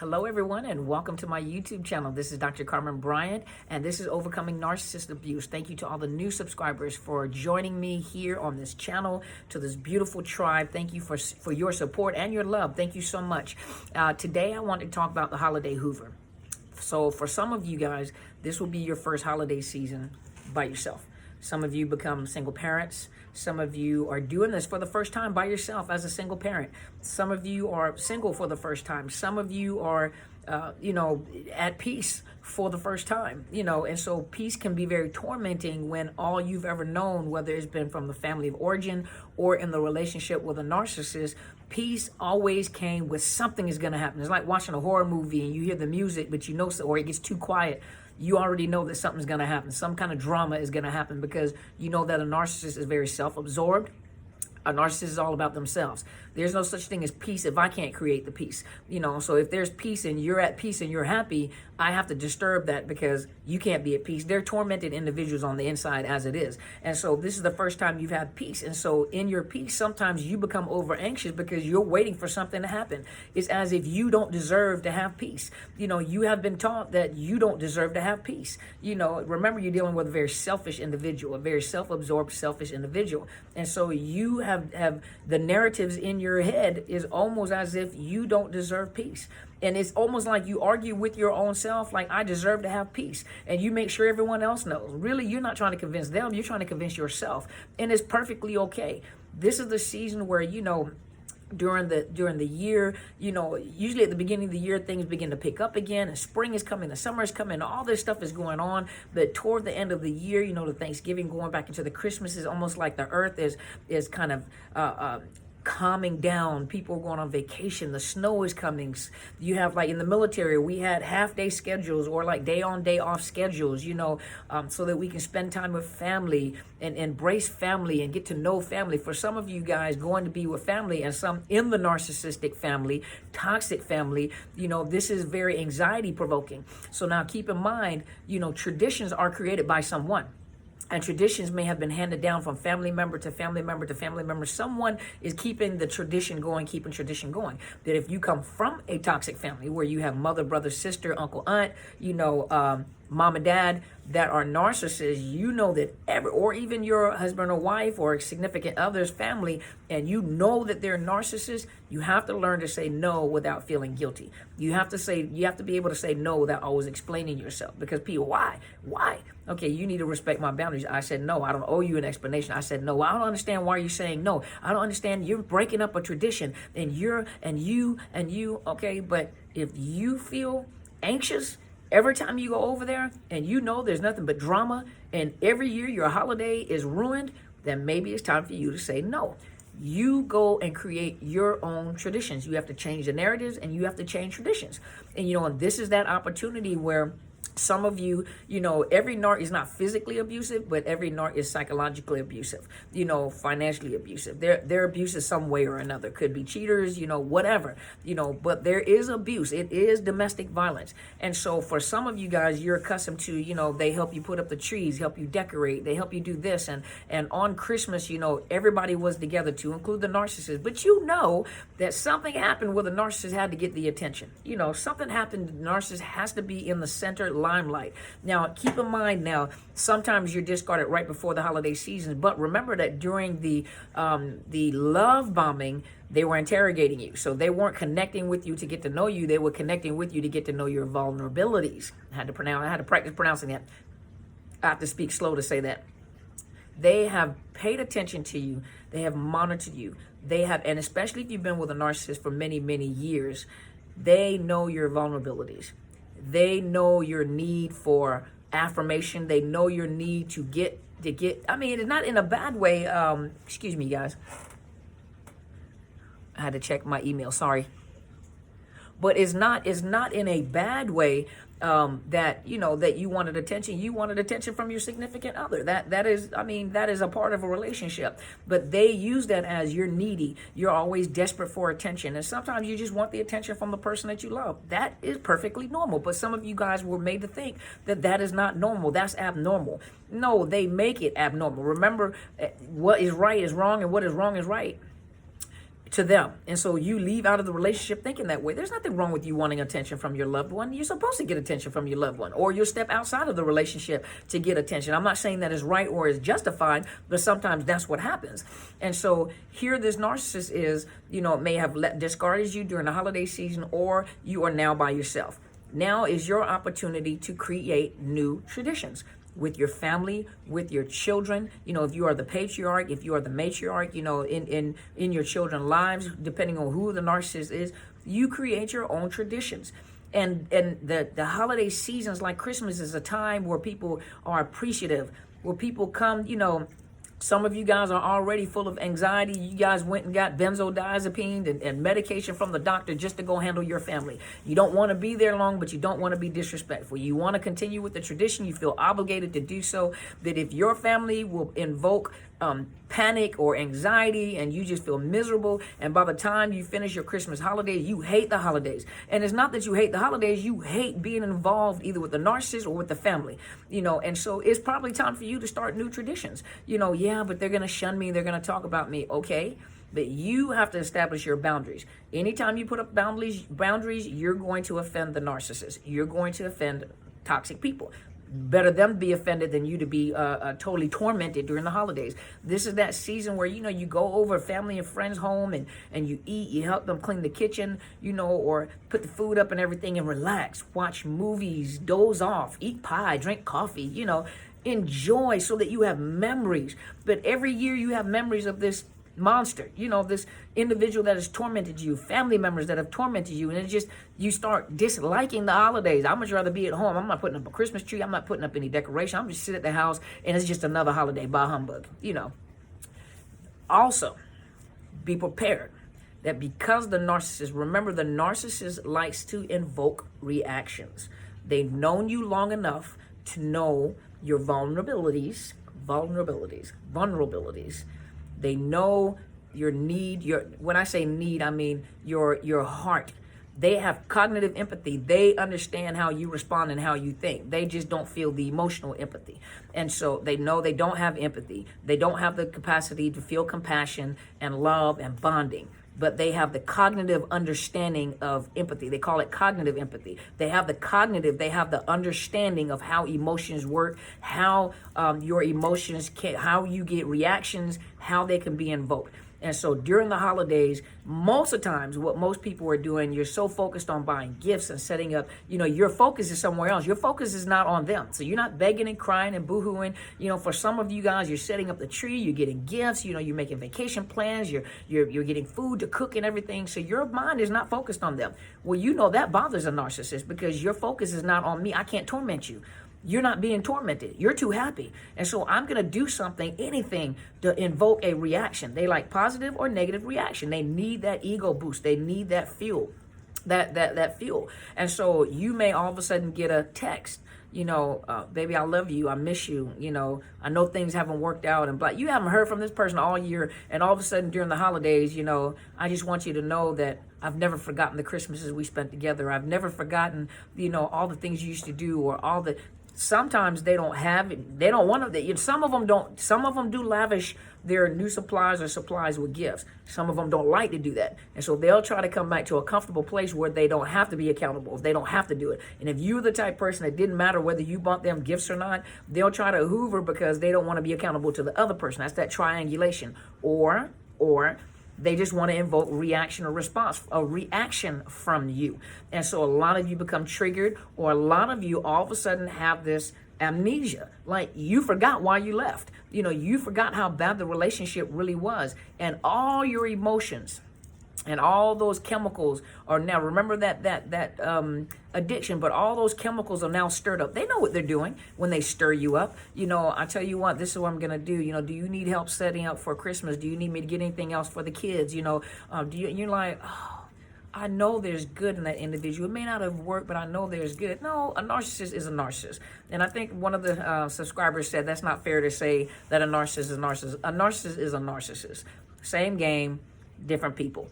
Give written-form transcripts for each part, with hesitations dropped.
Hello, everyone, and welcome to my YouTube channel. This is Dr. Carmen Bryant, and this is Overcoming Narcissist Abuse. Thank you to all the new subscribers for joining me here on this channel, to this beautiful tribe. Thank you for your support and your love. Thank you so much. Today, I want to talk about the holiday hoover. So for some of you guys, this will be your first holiday season by yourself. Some of you become single parents. Some of you are doing this for the first time by yourself as a single parent. Some of you are single for the first time. Some of you are, at peace for the first time, and so peace can be very tormenting when all you've ever known, whether it's been from the family of origin or in the relationship with a narcissist, peace always came with something is going to happen. It's like watching a horror movie and you hear the music, but or it gets too quiet. You already know that something's going to happen. Some kind of drama is going to happen because you know that a narcissist is very self-absorbed. A narcissist is all about themselves. There's no such thing as peace if I can't create the peace. So if there's peace and you're at peace and you're happy, I have to disturb that because you can't be at peace. They're tormented individuals on the inside as it is. And so this is the first time you've had peace. And so in your peace, sometimes you become over anxious because you're waiting for something to happen. It's as if you don't deserve to have peace. You have been taught that you don't deserve to have peace. Remember, you're dealing with a very selfish individual, a very self-absorbed, selfish individual. And so you have the narratives in your head is almost as if you don't deserve peace. And it's almost like you argue with your own self, like, I deserve to have peace. And you make sure everyone else knows. Really, you're not trying to convince them. You're trying to convince yourself. And it's perfectly okay. This is the season where, during the year, usually at the beginning of the year, things begin to pick up again, and spring is coming, the summer is coming, all this stuff is going on. But toward the end of the year, the Thanksgiving going back into the Christmas, is almost like the earth is kind of calming down. People are going on vacation. The snow is coming. You have, like in the military, we had half-day schedules or like day-on, day-off schedules, so that we can spend time with family and embrace family and get to know family. For some of you guys, going to be with family, and some in the narcissistic family, toxic family, this is very anxiety-provoking. So now keep in mind, traditions are created by someone. And traditions may have been handed down from family member to family member to family member. Someone is keeping the tradition going, keeping tradition going. That if you come from a toxic family where you have mother, brother, sister, uncle, aunt, mom and dad that are narcissists, that or even your husband or wife or significant other's family, and that they're narcissists, you have to learn to say no without feeling guilty. You have to be able to say no without always explaining yourself, because people, why? Okay, you need to respect my boundaries. I said no. I don't owe you an explanation. I said no. I don't understand why you're saying no. I don't understand. You're breaking up a tradition, and you. Okay, but if you feel anxious every time you go over there, and there's nothing but drama, and every year your holiday is ruined, then maybe it's time for you to say no. You go and create your own traditions. You have to change the narratives, and you have to change traditions. And this is that opportunity where some of you, every narc is not physically abusive, but every narc is psychologically abusive, financially abusive. They're abusive some way or another. Could be cheaters, whatever, but there is abuse. It is domestic violence. And so for some of you guys, you're accustomed to, they help you put up the trees, help you decorate, they help you do this. And on Christmas, everybody was together, to include the narcissist. But that something happened where the narcissist had to get the attention. Something happened. The narcissist has to be in the center limelight. Now, keep in mind, sometimes you're discarded right before the holiday season, but remember that during the love bombing, they were interrogating you. So they weren't connecting with you to get to know you. They were connecting with you to get to know your vulnerabilities. I had to practice pronouncing that. I have to speak slow to say that. They have paid attention to you. They have monitored you. And especially if you've been with a narcissist for many, many years, they know your vulnerabilities. They know your need for affirmation. They know your need to get, it's not in a bad way. Excuse me, guys. I had to check my email, sorry. But it's not in a bad way that you wanted attention. You wanted attention from your significant other. That is a part of a relationship. But they use that as you're needy. You're always desperate for attention. And sometimes you just want the attention from the person that you love. That is perfectly normal. But some of you guys were made to think that is not normal. That's abnormal. No, they make it abnormal. Remember, what is right is wrong, and what is wrong is right. to them. And so you leave out of the relationship thinking that way. There's nothing wrong with you wanting attention from your loved one. You're supposed to get attention from your loved one, or you'll step outside of the relationship to get attention. I'm not saying that is right or is justified, but sometimes that's what happens. And so here this narcissist is, may have discarded you during the holiday season, or you are now by yourself. Now is your opportunity to create new traditions with your family, with your children. If you are the patriarch, if you are the matriarch, in your children's lives, depending on who the narcissist is, you create your own traditions. And the holiday seasons like Christmas is a time where people are appreciative, where people come, some of you guys are already full of anxiety. You guys went and got benzodiazepine and medication from the doctor just to go handle your family. You don't want to be there long, but you don't want to be disrespectful. You want to continue with the tradition. You feel obligated to do so. That if your family will invoke panic or anxiety and you just feel miserable, and by the time you finish your Christmas holidays, you hate the holidays. And it's not that you hate the holidays, you hate being involved either with the narcissist or with the family, and so it's probably time for you to start new traditions. Yeah, but they're going to shun me, they're going to talk about me. Okay, but you have to establish your boundaries. Anytime you put up boundaries, you're going to offend the narcissist. You're going to offend toxic people. Better them be offended than you to be totally tormented during the holidays. This is that season where, you go over family and friends home and you eat, you help them clean the kitchen, or put the food up and everything and relax, watch movies, doze off, eat pie, drink coffee, enjoy so that you have memories. But every year you have memories of this monster, this individual that has tormented you, family members that have tormented you, and it's just, you start disliking the holidays. I'd much rather be at home. I'm not putting up a Christmas tree. I'm not putting up any decoration. I'm just sitting at the house and it's just another holiday, bah humbug, Also, be prepared that because remember, the narcissist likes to invoke reactions. They've known you long enough to know your vulnerabilities. They know your need. When I say need, I mean your heart. They have cognitive empathy. They understand how you respond and how you think. They just don't feel the emotional empathy. And so they know they don't have empathy. They don't have the capacity to feel compassion and love and bonding. But they have the cognitive understanding of empathy. They call it cognitive empathy. They have the understanding of how emotions work, how your emotions how you get reactions, how they can be invoked. And so during the holidays, most of the times, what most people are doing, you're so focused on buying gifts and setting up, your focus is somewhere else. Your focus is not on them. So you're not begging and crying and boohooing. For some of you guys, you're setting up the tree, you're getting gifts, you're making vacation plans, you're getting food to cook and everything. So your mind is not focused on them. Well, that bothers a narcissist because your focus is not on me. I can't torment you. You're not being tormented. You're too happy. And so I'm going to do something, anything to invoke a reaction. They like positive or negative reaction. They need that ego boost. They need that fuel, that fuel. And so you may all of a sudden get a text, baby, I love you. I miss you. I know things haven't worked out, and you haven't heard from this person all year. And all of a sudden during the holidays, I just want you to know that I've never forgotten the Christmases we spent together. I've never forgotten, all the things you used to do, or all the. Sometimes they don't have it. They don't want to. Some of them don't. Some of them do lavish their new supplies or supplies with gifts. Some of them don't like to do that. And so they'll try to come back to a comfortable place where they don't have to be accountable. They don't have to do it. And if you're the type of person that didn't matter whether you bought them gifts or not, they'll try to hoover because they don't want to be accountable to the other person. That's that triangulation. Or they just want to invoke reaction or response, a reaction from you. And so a lot of you become triggered, or a lot of you all of a sudden have this amnesia. Like you forgot why you left. You forgot how bad the relationship really was. And all your emotions and all those chemicals are now, remember that addiction, but all those chemicals are now stirred up. They know what they're doing when they stir you up. I tell you what, this is what I'm going to do. Do you need help setting up for Christmas? Do you need me to get anything else for the kids? You're like, oh, I know there's good in that individual. It may not have worked, but I know there's good. No, a narcissist is a narcissist. And I think one of the subscribers said that's not fair to say that a narcissist is a narcissist. A narcissist is a narcissist. Same game, different people.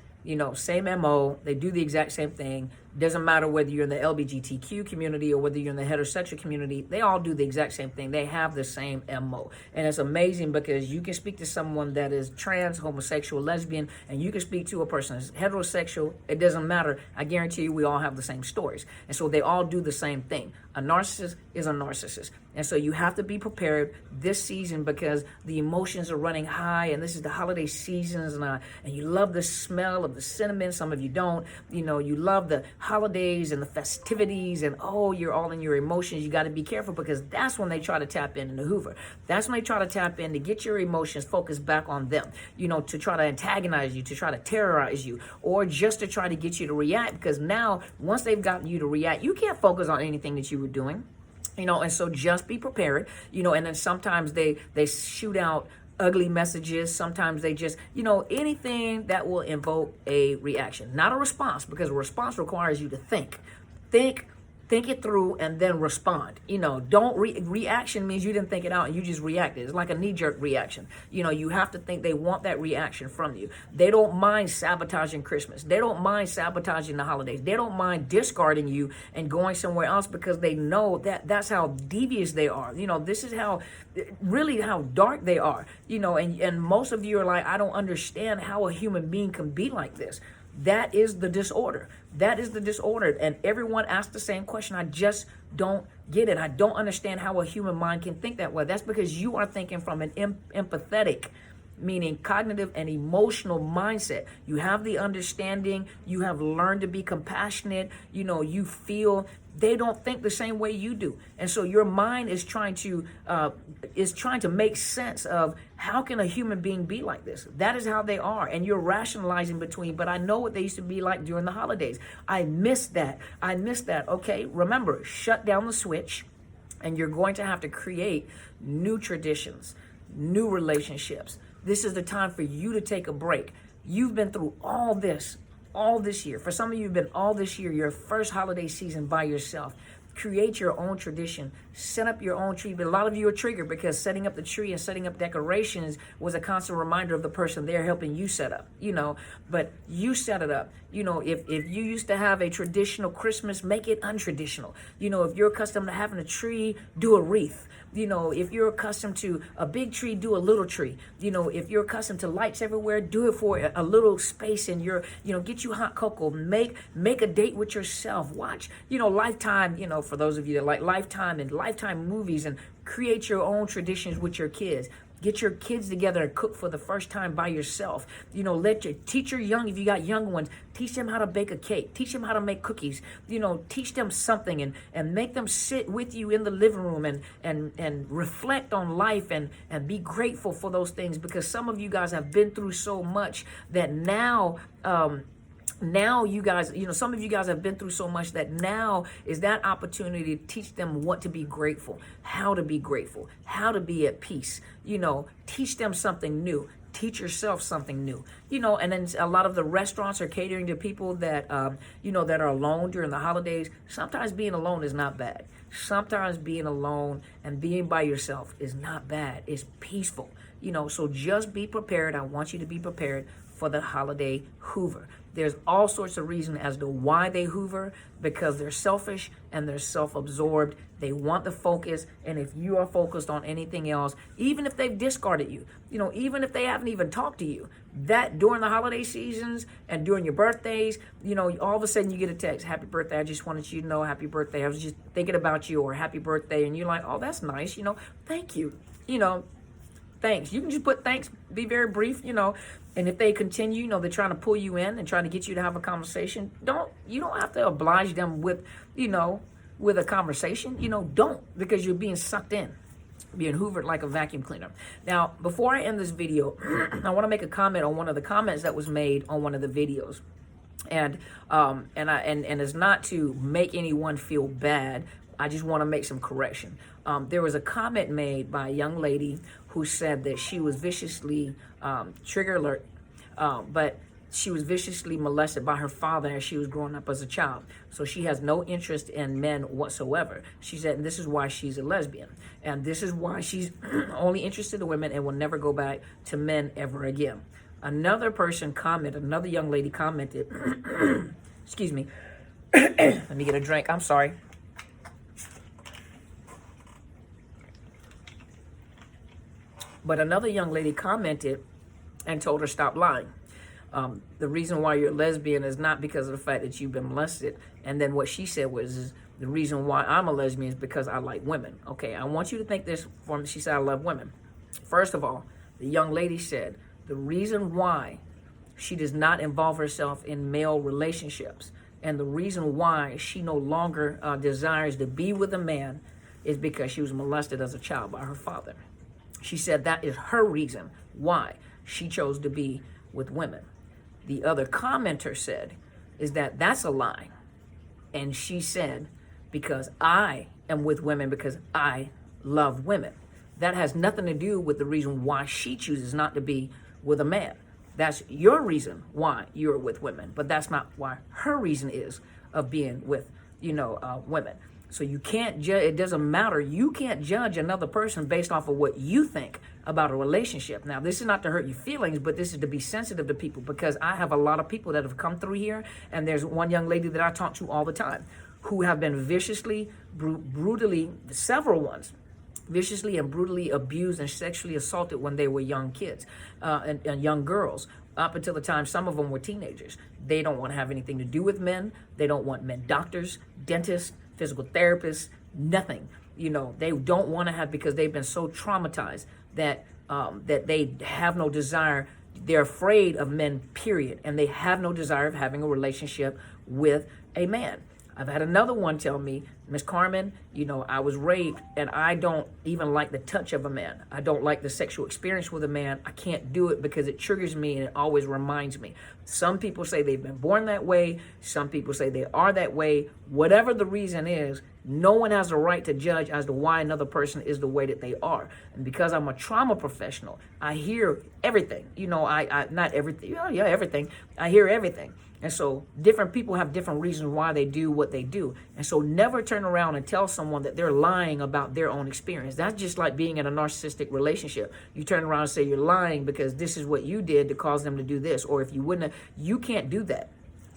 Same MO, they do the exact same thing, Doesn't matter whether you're in the LGBTQ community or whether you're in the heterosexual community, they all do the exact same thing. They have the same MO. And it's amazing because you can speak to someone that is trans, homosexual, lesbian, and you can speak to a person that's heterosexual. It doesn't matter. I guarantee you we all have the same stories. And so they all do the same thing. A narcissist is a narcissist. And so you have to be prepared this season because the emotions are running high, and this is the holiday seasons, and you love the smell of the cinnamon. Some of you don't. You know, you love the holidays and the festivities, and you're all in your emotions. You got to be careful because that's when they try to tap in the Hoover. That's when they try to tap in to get your emotions focused back on them, you know, to try to antagonize you, to try to terrorize you, or just to try to get you to react, because now once they've gotten you to react, you can't focus on anything that you were doing. You know, and so just be prepared, you know, and then sometimes they shoot out ugly messages. Sometimes they just, you know, anything that will invoke a reaction, not a response, because a response requires you to think it through and then respond. You know, don't reaction means you didn't think it out and you just reacted. It's like a knee-jerk reaction. You know, you have to think they want that reaction from you. They don't mind sabotaging Christmas. They don't mind sabotaging the holidays. They don't mind discarding you and going somewhere else because they know that that's how devious they are. You know, this is how dark they are. You know, and most of you are like, I don't understand how a human being can be like this. That is the disorder. That is the disorder. And everyone asks the same question. I just don't get it. I don't understand how a human mind can think that way. That's because you are thinking from an empathetic, meaning cognitive and emotional mindset. You have the understanding. You have learned to be compassionate. You know, you feel. They don't think the same way you do. And so your mind is trying to make sense of how can a human being be like this? That is how they are. And you're rationalizing between, but I know what they used to be like during the holidays. I miss that. Okay, remember, shut down the switch, and you're going to have to create new traditions, new relationships. This is the time for you to take a break. You've been through all this year. For some of you, you've been all this year, your first holiday season by yourself. Create your own tradition. Set up your own tree. But a lot of you are triggered because setting up the tree and setting up decorations was a constant reminder of the person they're helping you set up, you know. But you set it up. You know, if you used to have a traditional Christmas, make it untraditional. You know, if you're accustomed to having a tree, do a wreath. You know, if you're accustomed to a big tree, do a little tree. You know, if you're accustomed to lights everywhere, do it for a little space in your, you know, get you hot cocoa, make a date with yourself. Watch, you know, Lifetime, you know, for those of you that like Lifetime and Lifetime movies, and create your own traditions with your kids. Get your kids together and cook for the first time by yourself. You know, teach your young, if you got young ones, teach them how to bake a cake. Teach them how to make cookies. You know, teach them something and make them sit with you in the living room and reflect on life and be grateful for those things, because some of you guys have been through so much that now you guys, you know, some of you guys have been through so much that now is that opportunity to teach them what to be grateful, how to be grateful, how to be at peace. You know, teach them something new. Teach yourself something new. You know, and then a lot of the restaurants are catering to people that, you know, that are alone during the holidays. Sometimes being alone is not bad. Sometimes being alone and being by yourself is not bad. It's peaceful. You know, so just be prepared. I want you to be prepared for the holiday Hoover. There's all sorts of reasons as to why they Hoover, because they're selfish and they're self-absorbed. They want the focus, and if you are focused on anything else, even if they've discarded you, you know, even if they haven't even talked to you, that during the holiday seasons and during your birthdays, you know, all of a sudden you get a text, happy birthday, I just wanted you to know, happy birthday, I was just thinking about you, or happy birthday, and you're like, oh, that's nice, you know, thank you, you know, thanks. You can just put thanks, be very brief, you know. And if they continue, you know, they're trying to pull you in and trying to get you to have a conversation, you don't have to oblige them with, you know, with a conversation, you know, don't, because you're being sucked in, being hoovered like a vacuum cleaner. Now, before I end this video, I want to make a comment on one of the comments that was made on one of the videos. And it's not to make anyone feel bad. I just want to make some correction. There was a comment made by a young lady who said that she was viciously, trigger alert, but she was viciously molested by her father as she was growing up as a child. So she has no interest in men whatsoever. She said, and this is why she's a lesbian. And this is why she's only interested in women and will never go back to men ever again. Another young lady commented, excuse me, Let me get a drink. I'm sorry. But another young lady commented and told her stop lying. The reason why you're a lesbian is not because of the fact that you've been molested. And then what she said was, the reason why I'm a lesbian is because I like women. Okay, I want you to think this for me. She said, I love women. First of all, the young lady said, the reason why she does not involve herself in male relationships and the reason why she no longer desires to be with a man is because she was molested as a child by her father. She said that is her reason why she chose to be with women. The other commenter said is that that's a lie. And she said, because I am with women because I love women. That has nothing to do with the reason why she chooses not to be with a man. That's your reason why you're with women, but that's not why her reason is of being with, women. So you can't judge, it doesn't matter. You can't judge another person based off of what you think about a relationship. Now, this is not to hurt your feelings, but this is to be sensitive to people, because I have a lot of people that have come through here, and there's one young lady that I talk to all the time who have been viciously, brutally, several ones, viciously and brutally abused and sexually assaulted when they were young kids and young girls, up until the time some of them were teenagers. They don't want to have anything to do with men. They don't want men doctors, dentists, physical therapists, nothing. They don't want to have, because they've been so traumatized that that they have no desire. They're afraid of men, period. And they have no desire of having a relationship with a man. I've had another one tell me, Miss Carmen, I was raped and I don't even like the touch of a man. I don't like the sexual experience with a man. I can't do it because it triggers me and it always reminds me. Some people say they've been born that way. Some people say they are that way. Whatever the reason is, no one has the right to judge as to why another person is the way that they are. And because I'm a trauma professional, I hear everything. Not everything. Everything. I hear everything. And so different people have different reasons why they do what they do. And so never turn around and tell someone that they're lying about their own experience. That's just like being in a narcissistic relationship. You turn around and say you're lying because this is what you did to cause them to do this. Or if you wouldn't have, you can't do that.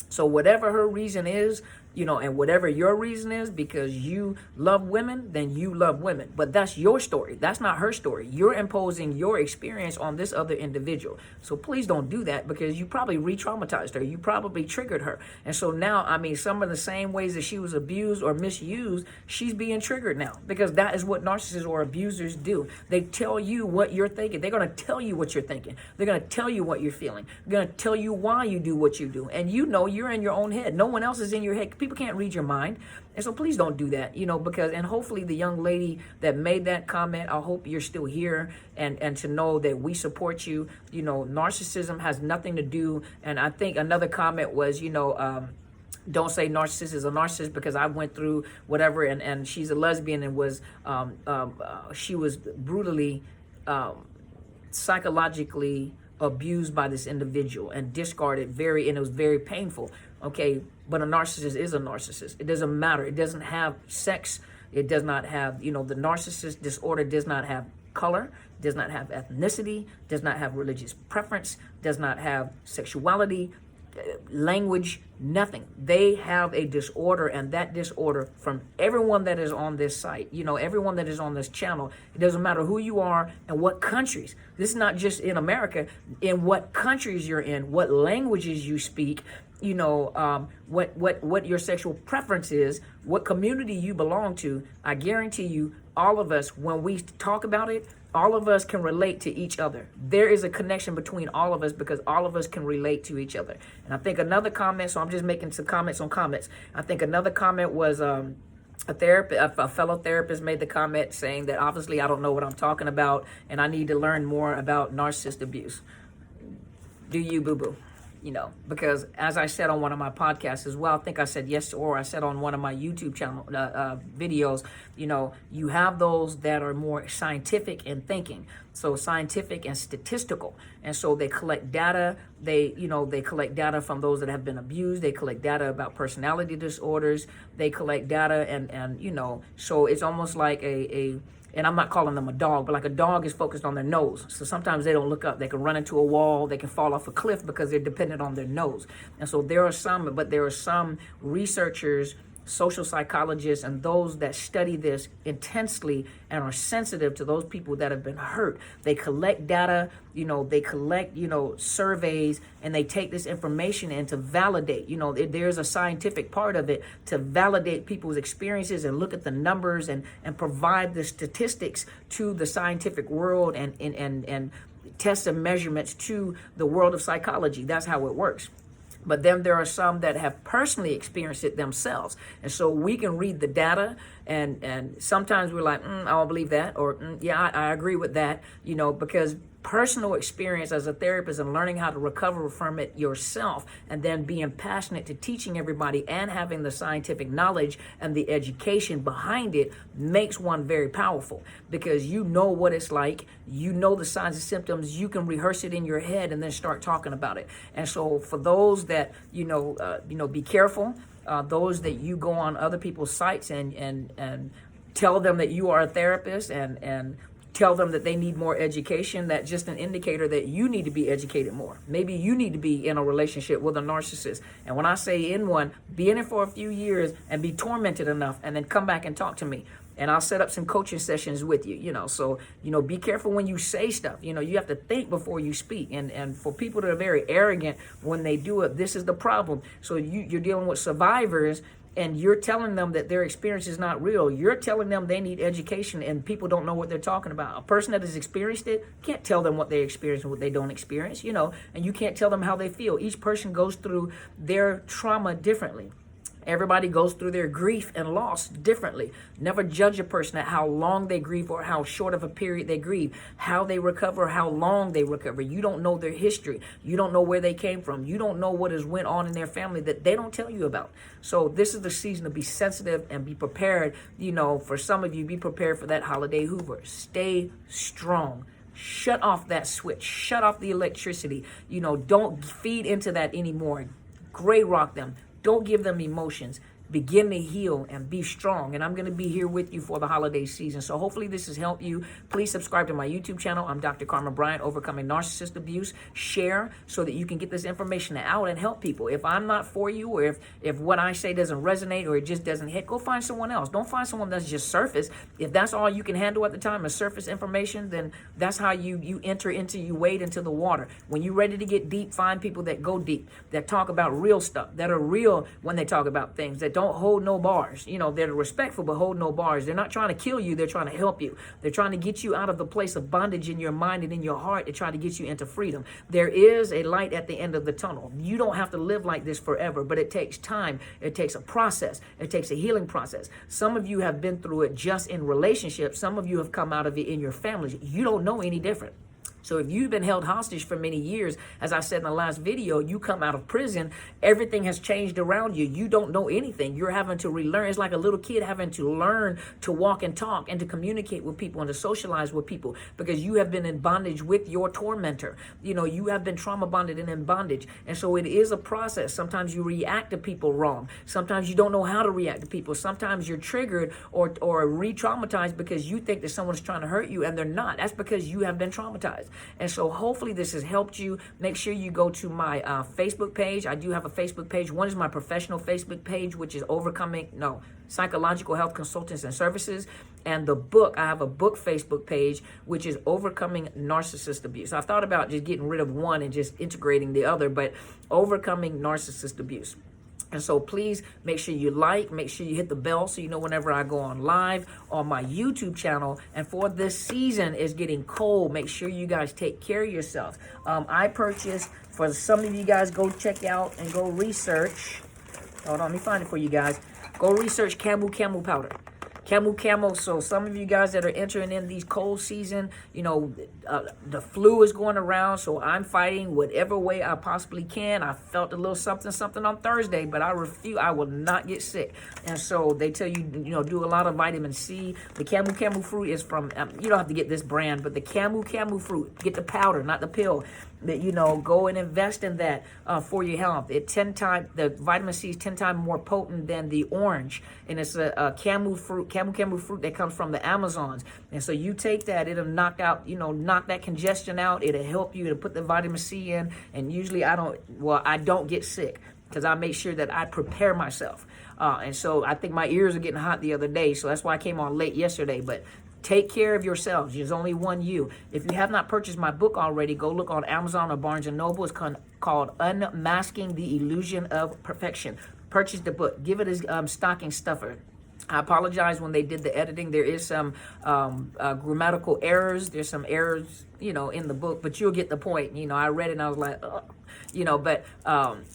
So whatever her reason is, and whatever your reason is, because you love women, then you love women. But that's your story. That's not her story. You're imposing your experience on this other individual. So please don't do that, because you probably re-traumatized her. You probably triggered her. And so now, some of the same ways that she was abused or misused, she's being triggered now, because that is what narcissists or abusers do. They tell you what you're thinking. They're going to tell you what you're thinking. They're going to tell you what you're feeling. They're going to tell you why you do what you do. And you're in your own head. No one else is in your head. People can't read your mind. And so please don't do that, because, and hopefully the young lady that made that comment, I hope you're still here and to know that we support you. Narcissism has nothing to do. And I think another comment was, don't say narcissist is a narcissist, because I went through whatever, and she's a lesbian and was, she was brutally, psychologically abused by this individual and discarded and it was very painful. Okay, but a narcissist is a narcissist. It doesn't matter. It doesn't have sex. It does not have, the narcissist disorder does not have color, does not have ethnicity, does not have religious preference, does not have sexuality, language, nothing. They have a disorder, and that disorder, from everyone that is on this site, everyone that is on this channel, it doesn't matter who you are and what countries. This is not just in America. In what countries you're in, what languages you speak, what your sexual preference is, what community you belong to. I guarantee you, all of us, when we talk about it, all of us can relate to each other. There is a connection between all of us, because all of us can relate to each other. And I think another comment, so I'm just making some comments on comments. I think another comment was a fellow therapist made the comment saying that obviously I don't know what I'm talking about and I need to learn more about narcissist abuse. Do you, boo-boo? Because as I said on one of my podcasts as well, I think I said yes, or I said on one of my YouTube channel videos, you have those that are more scientific in thinking, so scientific and statistical, and so they collect data. They collect data from those that have been abused. They collect data about personality disorders. They collect data, and so it's almost like a and I'm not calling them a dog, but like a dog is focused on their nose. So sometimes they don't look up. They can run into a wall. They can fall off a cliff because they're dependent on their nose. And so there are some researchers, social psychologists, and those that study this intensely and are sensitive to those people that have been hurt. They collect data, they collect, surveys, and they take this information in to validate. There's a scientific part of it to validate people's experiences and look at the numbers and provide the statistics to the scientific world and tests and measurements to the world of psychology. That's how it works. But then there are some that have personally experienced it themselves. And so we can read the data and sometimes we're like, I don't believe that, or yeah, I agree with that, because personal experience as a therapist and learning how to recover from it yourself, and then being passionate to teaching everybody and having the scientific knowledge and the education behind it makes one very powerful, because you know what it's like, the signs and symptoms, you can rehearse it in your head and then start talking about it. And so for those that, be careful, those that you go on other people's sites and tell them that you are a therapist and tell them that they need more education, that's just an indicator that you need to be educated more. Maybe you need to be in a relationship with a narcissist. And when I say in one, be in it for a few years and be tormented enough and then come back and talk to me. And I'll set up some coaching sessions with you, So, be careful when you say stuff. You have to think before you speak. And for people that are very arrogant when they do it, this is the problem. So you're dealing with survivors, and you're telling them that their experience is not real. You're telling them they need education, and people don't know what they're talking about. A person that has experienced it can't tell them what they experience and what they don't experience, and you can't tell them how they feel. Each person goes through their trauma differently. Everybody goes through their grief and loss differently. Never judge a person at how long they grieve or how short of a period they grieve, how they recover, how long they recover. You don't know their history. You don't know where they came from. You don't know what has went on in their family that they don't tell you about. So this is the season to be sensitive and be prepared. For some of you, be prepared for that holiday hoover. Stay strong. Shut off that switch. Shut off the electricity. Don't feed into that anymore. Gray rock them. Don't give them emotions. Begin to heal and be strong. And I'm going to be here with you for the holiday season. So hopefully this has helped you. Please subscribe to my YouTube channel. I'm Dr. Carmen Bryant, Overcoming Narcissist Abuse. Share so that you can get this information out and help people. If I'm not for you, or if what I say doesn't resonate or it just doesn't hit, go find someone else. Don't find someone that's just surface. If that's all you can handle at the time is surface information, then that's how you wade into the water. When you're ready to get deep, find people that go deep, that talk about real stuff, that are real when they talk about things, that don't hold no bars. They're respectful but hold no bars. They're not trying to kill you. They're trying to help you. They're trying to get you out of the place of bondage in your mind and in your heart. They're trying to get you into freedom. There is a light at the end of the tunnel. You don't have to live like this forever, but it takes time. It takes a process. It takes a healing process. Some of you have been through it just in relationships. Some of you have come out of it in your families. You don't know any different. So if you've been held hostage for many years, as I said in the last video, you come out of prison, everything has changed around you. You don't know anything. You're having to relearn. It's like a little kid having to learn to walk and talk and to communicate with people and to socialize with people, because you have been in bondage with your tormentor. You have been trauma bonded and in bondage. And so it is a process. Sometimes you react to people wrong. Sometimes you don't know how to react to people. Sometimes you're triggered or re-traumatized because you think that someone's trying to hurt you and they're not. That's because you have been traumatized. And so hopefully this has helped you. Make sure you go to my Facebook page. I do have a Facebook page. One is my professional Facebook page, which is Psychological Health Consultants and Services. And the book, I have a book Facebook page, which is Overcoming Narcissist Abuse. I thought about just getting rid of one and just integrating the other, but Overcoming Narcissist Abuse. And so please make sure you make sure you hit the bell so you know whenever I go on live on my YouTube channel. And for this season, it's getting cold. Make sure you guys take care of yourselves. I purchased, for some of you guys, go check out and go research. Hold on, let me find it for you guys. Go research Camel powder. Camel. So some of you guys that are entering in these cold season, the flu is going around. So I'm fighting whatever way I possibly can. I felt a little something on Thursday, but I refuse. I will not get sick. And so they tell you, do a lot of vitamin C. The Camel fruit is from, you don't have to get this brand, but the Camel fruit. Get the powder, not the pill. that, go and invest in that for your health. The vitamin C is 10 times more potent than the orange, and it's a camu fruit that comes from the Amazons. And so you take that, it'll knock that congestion out. It'll help you to put the vitamin C in. And usually I don't get sick because I make sure that I prepare myself. And so I think my ears are getting hot the other day, so that's why I came on late yesterday. But take care of yourselves. There's only one you. If you have not purchased my book already, go look on Amazon or Barnes & Noble. It's called Unmasking the Illusion of Perfection. Purchase the book. Give it a stocking stuffer. I apologize when they did the editing. There is some grammatical errors. There's some errors, in the book, but you'll get the point. I read it and I was like,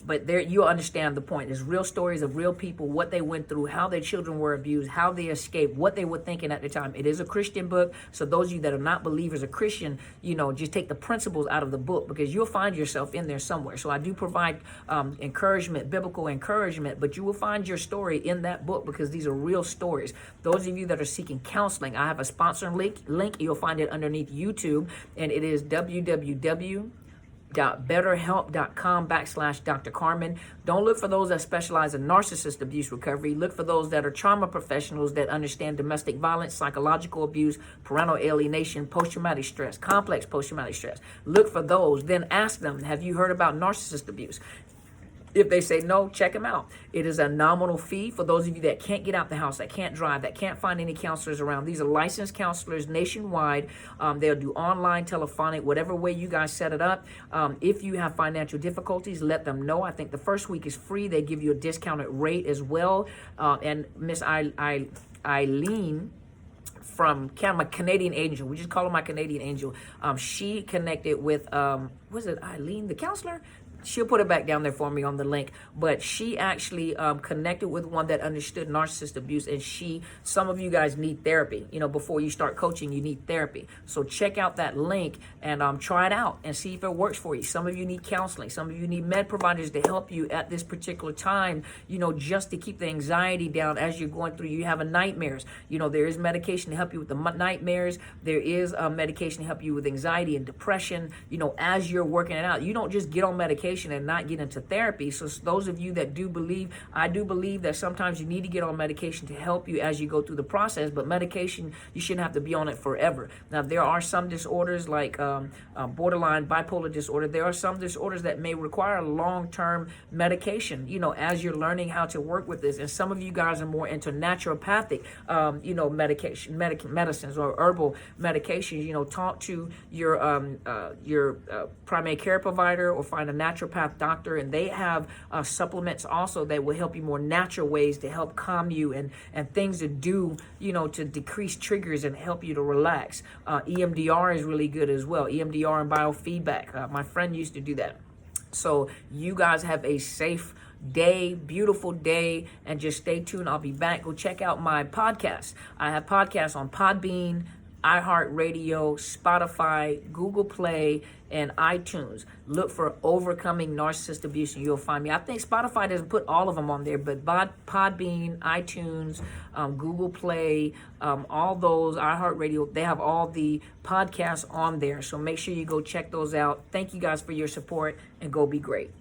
but there you'll understand the point. There's real stories of real people, what they went through, how their children were abused, how they escaped, what they were thinking at the time. It is a Christian book, so those of you that are not believers or Christian, just take the principles out of the book, because you'll find yourself in there somewhere. So I do provide encouragement, biblical encouragement, but you will find your story in that book, because these are real stories. Those of you that are seeking counseling, I have a sponsor link. You'll find it underneath YouTube, and it is www.betterhelp.com/Dr. Carmen. Don't look for those that specialize in narcissist abuse recovery. Look for those that are trauma professionals that understand domestic violence, psychological abuse, parental alienation, post-traumatic stress, complex post-traumatic stress. Look for those. Then ask them, have you heard about narcissist abuse? If they say no, check them out. It is a nominal fee for those of you that can't get out the house, that can't drive, that can't find any counselors around. These are licensed counselors nationwide. They'll do online, telephonic, whatever way you guys set it up. If you have financial difficulties, let them know. I think the first week is free. They give you a discounted rate as well. And Miss Eileen from my Canadian angel, we just call her my Canadian angel. She connected with, was it Eileen, the counselor? She'll put it back down there for me on the link. But she actually connected with one that understood narcissist abuse. And some of you guys need therapy. Before you start coaching, you need therapy. So check out that link and try it out and see if it works for you. Some of you need counseling. Some of you need med providers to help you at this particular time, just to keep the anxiety down as you're going through. You have nightmares. There is medication to help you with the nightmares. There is medication to help you with anxiety and depression, as you're working it out. You don't just get on medication and not get into therapy. So those of you that do believe, I do believe that sometimes you need to get on medication to help you as you go through the process, but medication, you shouldn't have to be on it forever. Now, there are some disorders like borderline bipolar disorder. There are some disorders that may require long-term medication, as you're learning how to work with this. And some of you guys are more into naturopathic, medicines or herbal medications. Talk to your primary care provider or find a naturopath doctor, and they have supplements also that will help you more natural ways to help calm you and things to do, to decrease triggers and help you to relax. EMDR is really good as well. EMDR and biofeedback. My friend used to do that. So you guys have a safe day, beautiful day, and just stay tuned. I'll be back. Go check out my podcast. I have podcasts on Podbean, iHeartRadio, Spotify, Google Play, and iTunes. Look for Overcoming Narcissist Abuse and you'll find me. I think Spotify doesn't put all of them on there, but Podbean, iTunes, Google Play, all those, iHeartRadio, they have all the podcasts on there. So make sure you go check those out. Thank you guys for your support, and go be great.